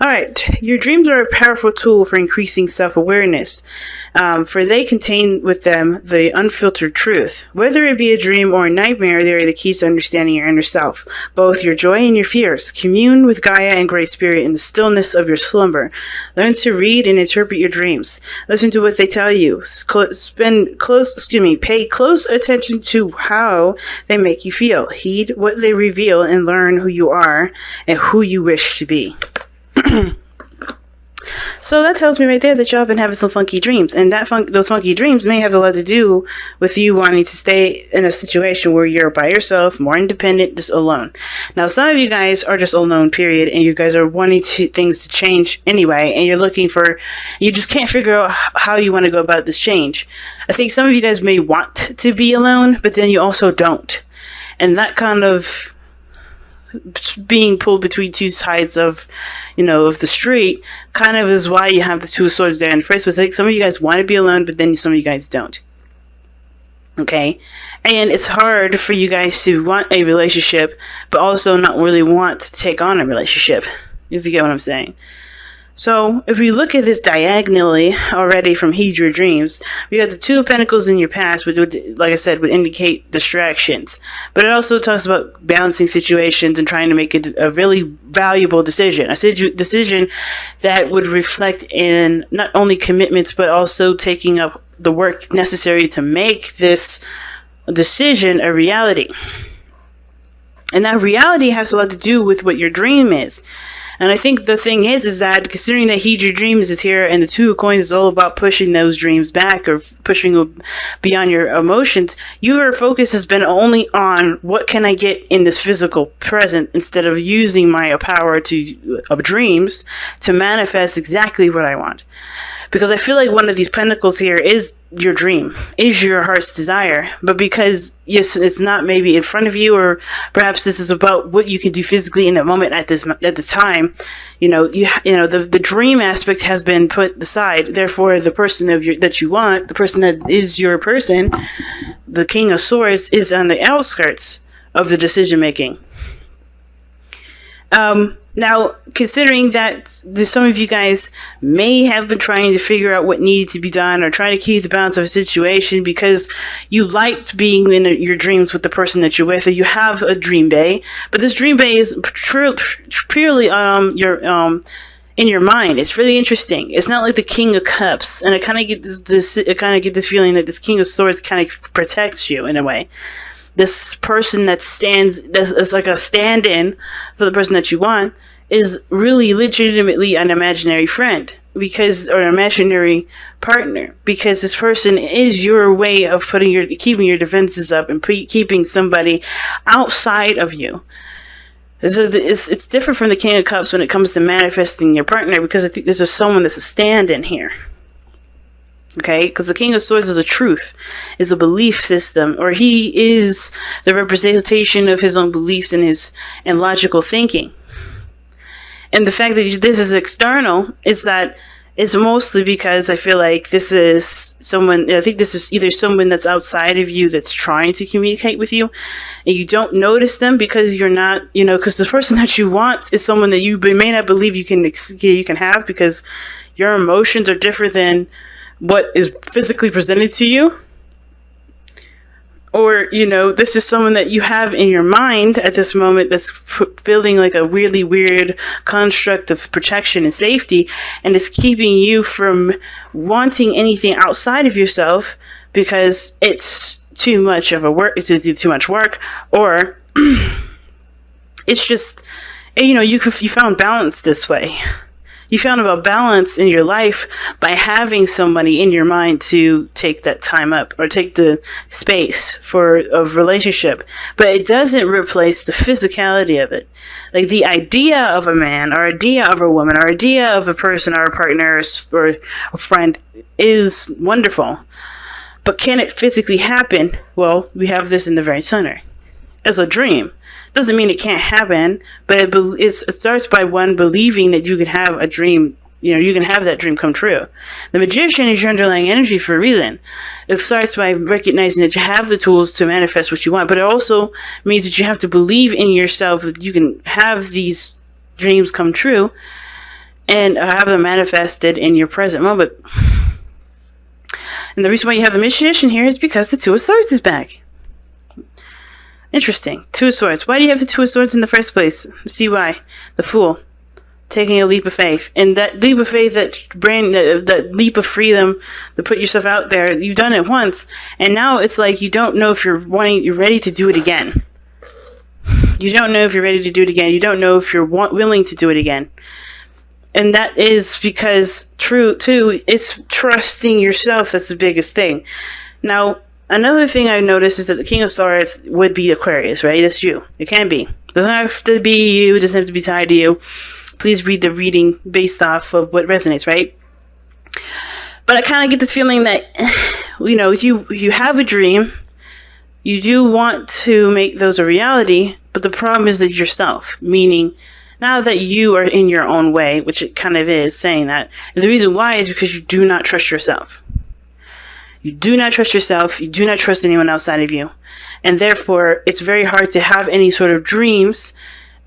All right, your dreams are a powerful tool for increasing self-awareness, for they contain with them the unfiltered truth. Whether it be a dream or a nightmare, they are the keys to understanding your inner self, both your joy and your fears. Commune with Gaia and Great Spirit in the stillness of your slumber. Learn to read and interpret your dreams. Listen to what they tell you. Pay close attention to how they make you feel. Heed what they reveal and learn who you are and who you wish to be. So that tells me right there that y'all been having some funky dreams, and those funky dreams may have a lot to do with you wanting to stay in a situation where you're by yourself, more independent, just alone. Now, some of you guys are just alone, period, and you guys are wanting things to change anyway, and you just can't figure out how you want to go about this change. I think some of you guys may want to be alone, but then you also don't, and that kind of being pulled between two sides of the street kind of is why you have the two swords there in the first place. Like, some of you guys want to be alone, but then some of you guys don't. Okay? And it's hard for you guys to want a relationship, but also not really want to take on a relationship, if you get what I'm saying. So, if we look at this diagonally already from Heed Your Dreams, we got the Two of Pentacles in your past, which would, like I said, would indicate distractions. But it also talks about balancing situations and trying to make a really valuable decision. A decision that would reflect in not only commitments, but also taking up the work necessary to make this decision a reality. And that reality has a lot to do with what your dream is. And I think the thing is that considering that Heed Your Dreams is here and the Two of Coins is all about pushing those dreams back or pushing beyond your emotions, your focus has been only on what can I get in this physical present instead of using my power of dreams to manifest exactly what I want. Because I feel like one of these pentacles here is your dream, is your heart's desire. But because, yes, it's not maybe in front of you, or perhaps this is about what you can do physically in the moment at this time, the dream aspect has been put aside. Therefore, the person that you want, the person that is your person, the King of Swords, is on the outskirts of the decision making. Now, considering that some of you guys may have been trying to figure out what needed to be done or trying to keep the balance of a situation because you liked being in your dreams with the person that you're with, or you have a dream bay, but this dream bay is purely in your mind. It's really interesting. It's not like the King of Cups, and I kind of get this feeling that this King of Swords kind of protects you in a way. This person that's like a stand-in for the person that you want is really legitimately an imaginary friend or an imaginary partner, because this person is your way of keeping your defenses up and keeping somebody outside of you. So it's different from the King of Cups when it comes to manifesting your partner, because I think this is someone that's a stand-in here. Okay, because the King of Swords is a truth, is a belief system, or he is the representation of his own beliefs and logical thinking. And the fact that this is external is that it's mostly because I feel like this is either someone that's outside of you that's trying to communicate with you, and you don't notice them because you're not, because the person that you want is someone that you may not believe you can have, because your emotions are different than what is physically presented to you. Or, this is someone that you have in your mind at this moment that's feeling like a really weird construct of protection and safety, and is keeping you from wanting anything outside of yourself because it's too much work, or it's just, you found balance this way. You found about balance in your life by having somebody in your mind to take that time up or take the space for a relationship. But it doesn't replace the physicality of it. Like, the idea of a man or idea of a woman or idea of a person or a partner or a friend is wonderful. But can it physically happen? Well, we have this in the very center. As a dream. Doesn't mean it can't happen, but it starts by one believing that you can have a dream, you can have that dream come true. The Magician is your underlying energy for a reason. It starts by recognizing that you have the tools to manifest what you want, but it also means that you have to believe in yourself that you can have these dreams come true. and have them manifested in your present moment. And the reason why you have the magician here is because the Two of Swords is back. Interesting. Two of Swords. Why do you have the Two of Swords in the first place? See why. The Fool. Taking a leap of faith. And that leap of faith, that leap of freedom to put yourself out there, you've done it once. And now it's like you don't know if you're ready to do it again. You don't know if you're ready to do it again. You don't know if you're willing to do it again. And that is because, it's trusting yourself that's the biggest thing. Now, another thing I noticed is that the King of Swords would be Aquarius, right? That's you. It can be. It doesn't have to be you. It doesn't have to be tied to you. Please read the reading based off of what resonates, right? But I kind of get this feeling that, you have a dream. You do want to make those a reality, but the problem is that yourself, meaning now that you are in your own way, which it kind of is saying that. And the reason why is because you do not trust yourself. You do not trust yourself. You do not trust anyone outside of you. And therefore, it's very hard to have any sort of dreams.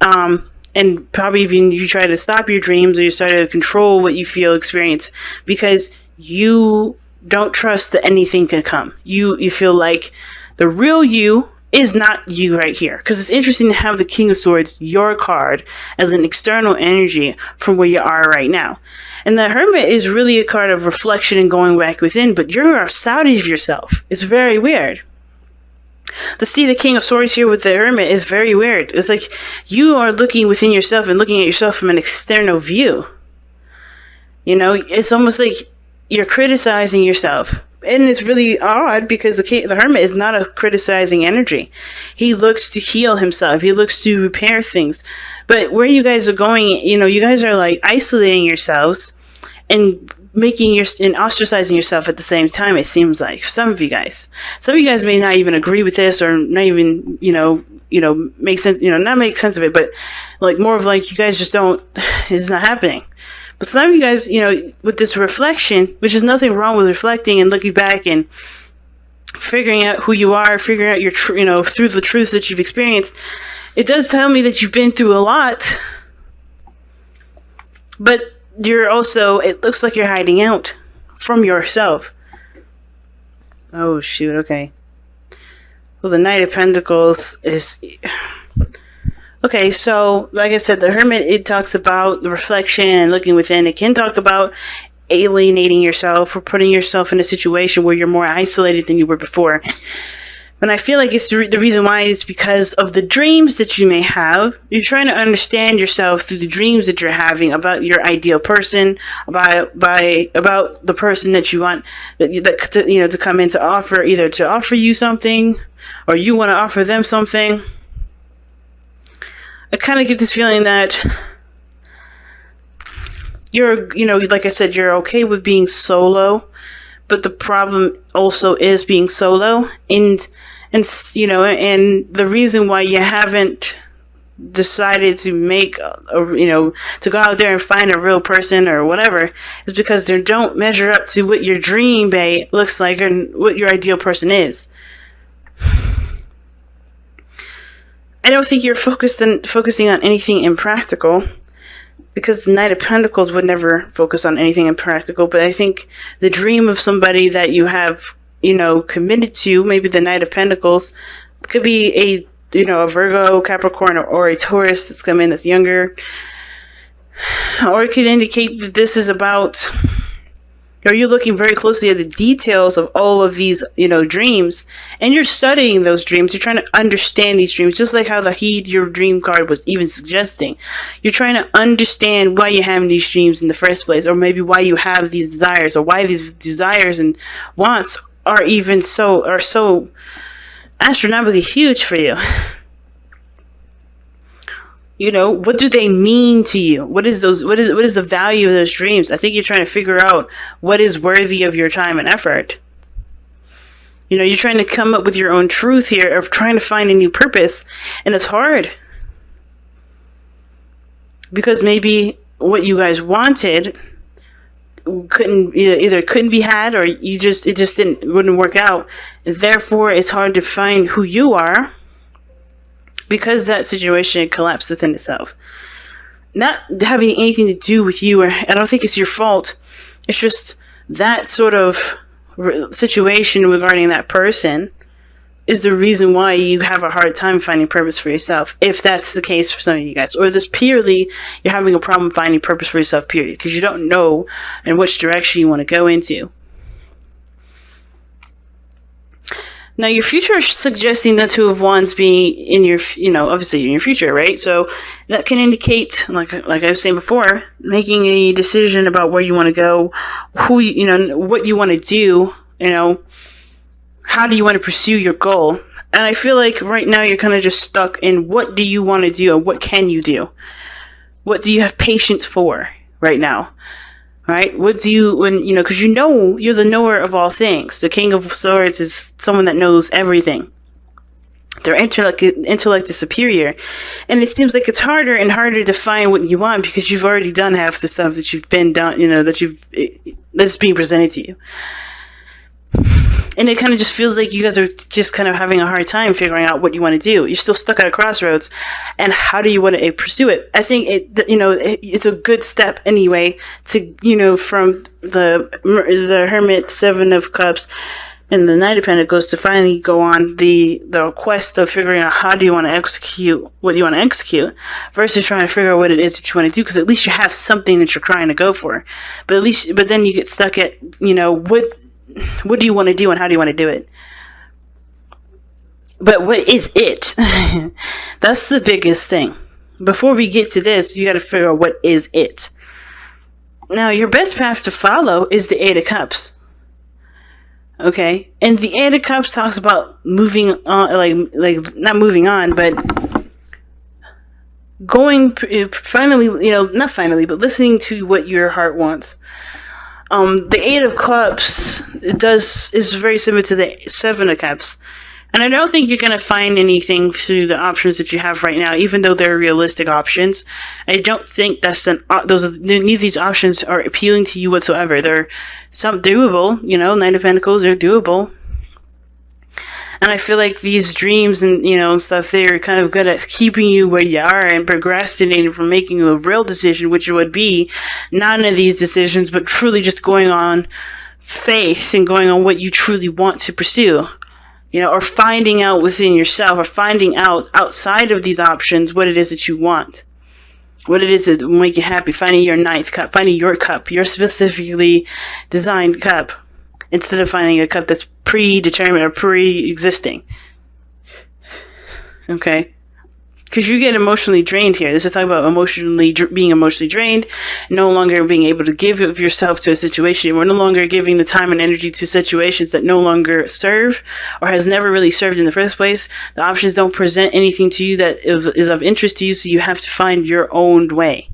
And probably even you try to stop your dreams or you start to control what you feel, experience, because you don't trust that anything can come. You feel like the real you is not you right here. Because it's interesting to have the King of Swords, your card, as an external energy from where you are right now. And the Hermit is really a card of reflection and going back within, but you're outside of yourself. It's very weird. To see the King of Swords here with the Hermit is very weird. It's like you are looking within yourself and looking at yourself from an external view. It's almost like you're criticizing yourself. And it's really odd because the Hermit is not a criticizing energy. He looks to heal himself. He looks to repair things. But where you guys are going, you guys are like isolating yourselves and and ostracizing yourself at the same time. It seems like some of you guys may not even agree with this or not even, make sense, not make sense of it, but like more of like you guys just don't, it's not happening. But some of you guys, with this reflection, which is nothing wrong with reflecting and looking back and figuring out who you are, figuring out your, through the truths that you've experienced, it does tell me that you've been through a lot. But it looks like you're hiding out from yourself. Oh, shoot, okay. Well, the Knight of Pentacles is... Okay, so, like I said, the Hermit, it talks about the reflection and looking within. It can talk about alienating yourself or putting yourself in a situation where you're more isolated than you were before. And I feel like it's the reason why is because of the dreams that you may have. You're trying to understand yourself through the dreams that you're having about your ideal person, about the person that you want to come in to offer, either to offer you something or you want to offer them something. I kind of get this feeling that you're, like I said, you're okay with being solo, but the problem also is being solo, and the reason why you haven't decided to make, to go out there and find a real person or whatever is because they don't measure up to what your dream babe looks like and what your ideal person is. I don't think you're focusing on anything impractical, because the Knight of Pentacles would never focus on anything impractical. But I think the dream of somebody that you have, committed to, maybe the Knight of Pentacles, could be a Virgo, Capricorn, or a Taurus that's come in that's younger. Or it could indicate that this is about... Or you're looking very closely at the details of all of these, dreams, and you're studying those dreams. You're trying to understand these dreams, just like how the Heed Your Dream card was even suggesting. You're trying to understand why you're having these dreams in the first place, or maybe why you have these desires, or why these desires and wants are so astronomically huge for you. What do they mean to you? What is the value of those dreams? I think you're trying to figure out what is worthy of your time and effort. You're trying to come up with your own truth here of trying to find a new purpose, and it's hard. Because maybe what you guys wanted couldn't be had, or it just wouldn't work out. And therefore, it's hard to find who you are, because that situation collapsed within itself. not having anything to do with you, or I don't think it's your fault. It's just that sort of situation regarding that person is the reason why you have a hard time finding purpose for yourself, if that's the case for some of you guys. Or this purely, you're having a problem finding purpose for yourself, period, because you don't know in which direction you want to go into. Now, your future is suggesting the Two of Wands being in your, obviously in your future, right? So that can indicate, like I was saying before, making a decision about where you want to go, what you want to do, how do you want to pursue your goal? And I feel like right now you're kind of just stuck in what do you want to do and what can you do? What do you have patience for right now? Right? What do you, because you're the knower of all things. The King of Swords is someone that knows everything. Their intellect is superior. And it seems like it's harder and harder to find what you want because you've already done half the stuff that you've been done, that's being presented to you. And it kind of just feels like you guys are just kind of having a hard time figuring out what you want to do. You're still stuck at a crossroads. And how do you want to pursue it? I think it's a good step anyway to, from the Hermit, Seven of Cups, and the Knight of Pentacles to finally go on the quest of figuring out how do you want to execute what you want to execute versus trying to figure out what it is that you want to do, because at least you have something that you're trying to go for. But then you get stuck at, what do you want to do and how do you want to do it? But what is it? That's the biggest thing. Before we get to this, you got to figure out what is it. Now, your best path to follow is the Eight of Cups. Okay? And the Eight of Cups talks about moving on, like not moving on, but going finally, not finally, but listening to what your heart wants. The Eight of Cups is very similar to the Seven of Cups. And I don't think you're going to find anything through the options that you have right now, even though they're realistic options. I don't think neither of these options are appealing to you whatsoever. They're some doable, Knight of Pentacles, they're doable. And I feel like these dreams and, stuff, they're kind of good at keeping you where you are and procrastinating from making a real decision, which would be none of these decisions, but truly just going on faith and going on what you truly want to pursue, or finding out within yourself or finding out outside of these options what it is that you want, what it is that will make you happy, finding your ninth cup, finding your cup, your specifically designed cup, instead of finding a cup that's predetermined or pre-existing. Okay? Because you get emotionally drained here. This is talking about being emotionally drained, no longer being able to give of yourself to a situation. We're no longer giving the time and energy to situations that no longer serve or has never really served in the first place. The options don't present anything to you that is of interest to you, so you have to find your own way.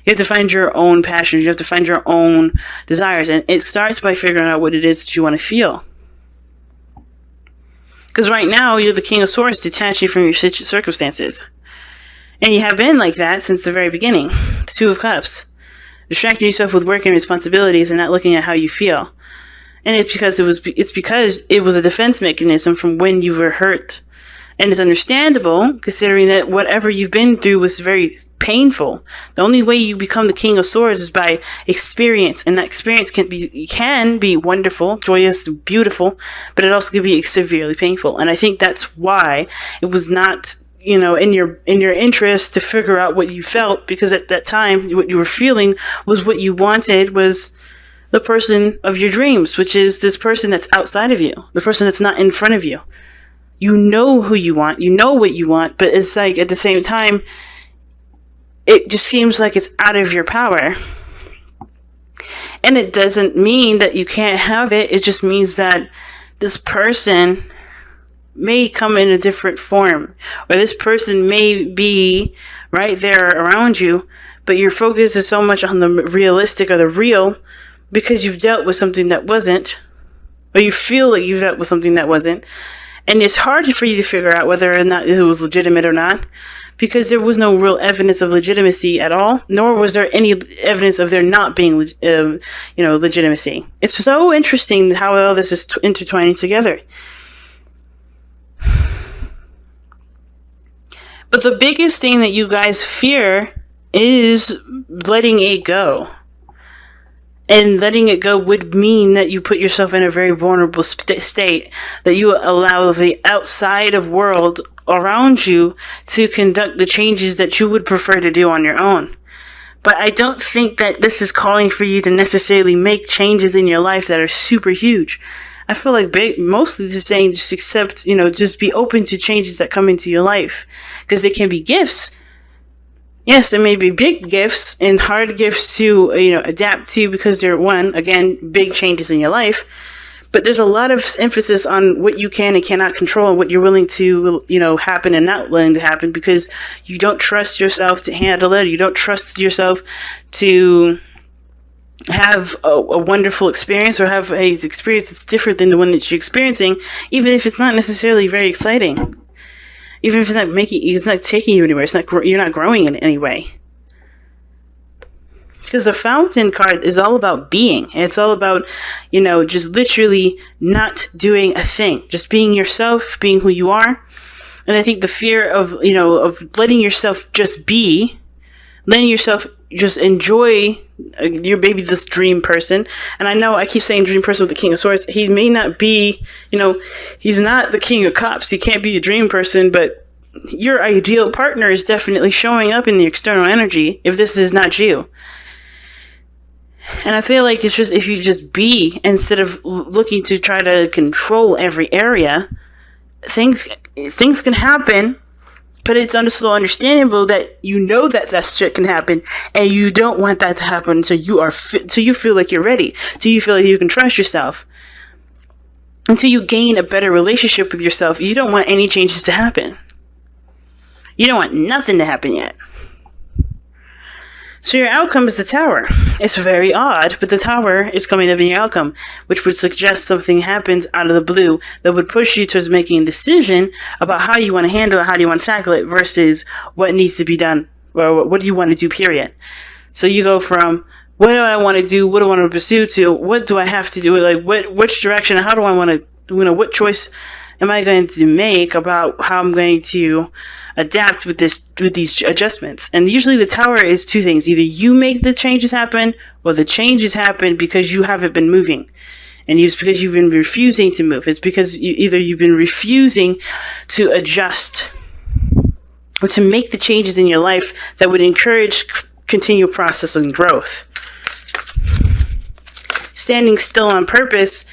You have to find your own passions. You have to find your own desires. And it starts by figuring out what it is that you want to feel. Because right now, you're the King of Swords, detaching from your circumstances. And you have been like that since the very beginning. The Two of Cups. Distracting yourself with work and responsibilities and not looking at how you feel. And it's because it was a defense mechanism from when you were hurt. And it's understandable, considering that whatever you've been through was very painful. The only way you become the King of Swords is by experience. And that experience can be wonderful, joyous, beautiful, but it also can be severely painful. And I think that's why it was not, in your interest to figure out what you felt, because at that time, what you were feeling was what you wanted was the person of your dreams, which is this person that's outside of you, the person that's not in front of you. You know who you want, you know what you want, but it's like at the same time, it just seems like it's out of your power. And it doesn't mean that you can't have it. It just means that this person may come in a different form, or this person may be right there around you, but your focus is so much on the realistic or the real because you've dealt with something that wasn't, or you feel like you've dealt with something that wasn't. And it's hard for you to figure out whether or not it was legitimate or not, because there was no real evidence of legitimacy at all, nor was there any evidence of there not being, legitimacy. It's so interesting how all this is intertwining together. But the biggest thing that you guys fear is letting it go. And letting it go would mean that you put yourself in a very vulnerable state, that you allow the outside of world around you to conduct the changes that you would prefer to do on your own. But I don't think that this is calling for you to necessarily make changes in your life that are super huge. I feel like mostly just saying just accept, just be open to changes that come into your life. Because they can be gifts. Yes, there may be big gifts and hard gifts to, adapt to because they're, again, big changes in your life. But there's a lot of emphasis on what you can and cannot control and what you're willing to, happen and not willing to happen because you don't trust yourself to handle it. You don't trust yourself to have a wonderful experience or have a experience that's different than the one that you're experiencing, even if it's not necessarily very exciting. Even if it's not taking you anywhere, you're not growing in any way. Because the Fountain card is all about being. It's all about, just literally not doing a thing. Just being yourself, being who you are. And I think the fear of letting yourself just be, letting yourself just enjoy you're maybe this dream person. And I know I keep saying dream person with the King of Swords. He may not be, he's not the King of Cups. He can't be a dream person, but your ideal partner is definitely showing up in the external energy if this is not you. And I feel like it's just, if you just be, instead of looking to try to control every area, things can happen. But it's so understandable that that shit can happen, and you don't want that to happen until you feel like you're ready, till you feel like you can trust yourself, until you gain a better relationship with yourself. You don't want any changes to happen. You don't want nothing to happen yet. So your outcome is the Tower. It's very odd, but the Tower is coming up in your outcome, which would suggest something happens out of the blue that would push you towards making a decision about how you want to handle it, how do you want to tackle it, versus what needs to be done, or what do you want to do, period. So you go from, what do I want to do, what do I want to pursue, to what do I have to do, like which direction, how do I want to, what choice am I going to make about how I'm going to adapt with these adjustments. And usually the Tower is two things. Either you make the changes happen, or the changes happen because you haven't been moving. And it's because you've been refusing to move. It's because you've been refusing to adjust or to make the changes in your life that would encourage continual process and growth. Standing still on purpose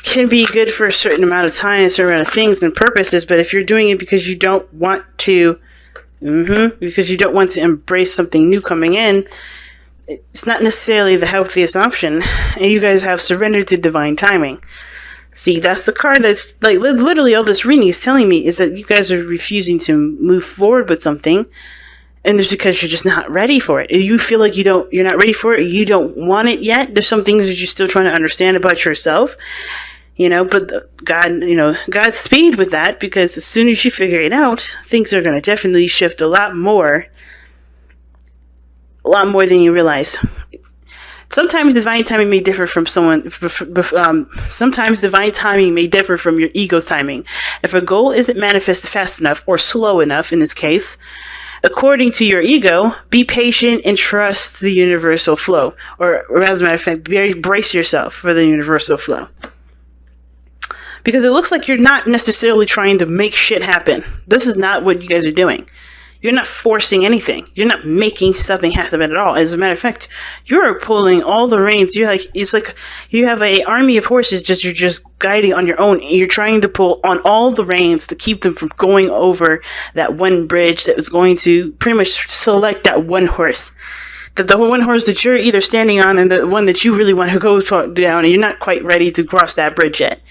can be good for a certain amount of time, a certain amount of things and purposes, but if you're doing it because you don't want to, because you don't want to embrace something new coming in, it's not necessarily the healthiest option. And you guys have surrendered to divine timing. See, that's the card that's, like, literally all this reading is telling me is that you guys are refusing to move forward with something, and it's because you're just not ready for it. You feel like you're not ready for it, you don't want it yet. There's some things that you're still trying to understand about yourself. But Godspeed with that, because as soon as you figure it out, things are going to definitely shift a lot more than you realize. Sometimes divine timing may differ from sometimes divine timing may differ from your ego's timing. If a goal isn't manifested fast enough, or slow enough in this case, according to your ego, be patient and trust the universal flow. Or as a matter of fact, brace yourself for the universal flow. Because it looks like you're not necessarily trying to make shit happen. This is not what you guys are doing. You're not forcing anything. You're not making something happen at all. As a matter of fact, you're pulling all the reins. It's like you have an army of horses. You're just guiding on your own. You're trying to pull on all the reins to keep them from going over that one bridge that was going to pretty much select that one horse. The one horse that you're either standing on and the one that you really want to go down, and you're not quite ready to cross that bridge yet.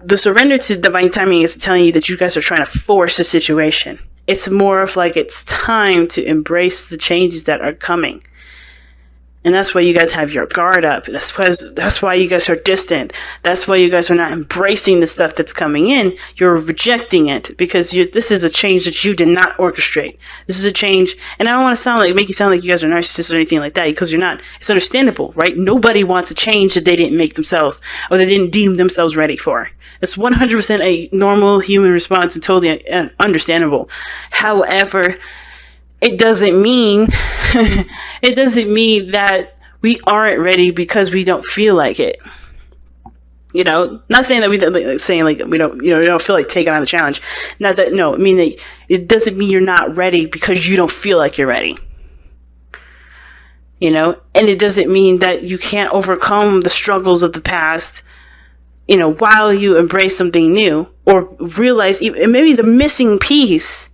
The surrender to divine timing is telling you that you guys are trying to force a situation. It's more of like it's time to embrace the changes that are coming. And that's why you guys have your guard up. That's why you guys are distant. That's why you guys are not embracing the stuff that's coming in. You're rejecting it because this is a change that you did not orchestrate. This is a change. And I don't want to make you sound like you guys are narcissists or anything like that, because you're not. It's understandable, right? Nobody wants a change that they didn't make themselves or they didn't deem themselves ready for. It's 100% a normal human response and totally understandable. However, it doesn't mean it doesn't mean that we aren't ready because we don't feel like it. Not saying that we don't feel like taking on the challenge. Not that, no, I mean that it doesn't mean you're not ready because you don't feel like you're ready. And it doesn't mean that you can't overcome the struggles of the past, while you embrace something new, or realize maybe the missing piece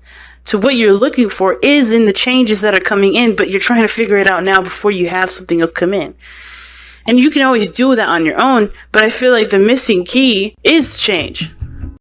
to what you're looking for is in the changes that are coming in, but you're trying to figure it out now before you have something else come in. And you can always do that on your own, but I feel like the missing key is change.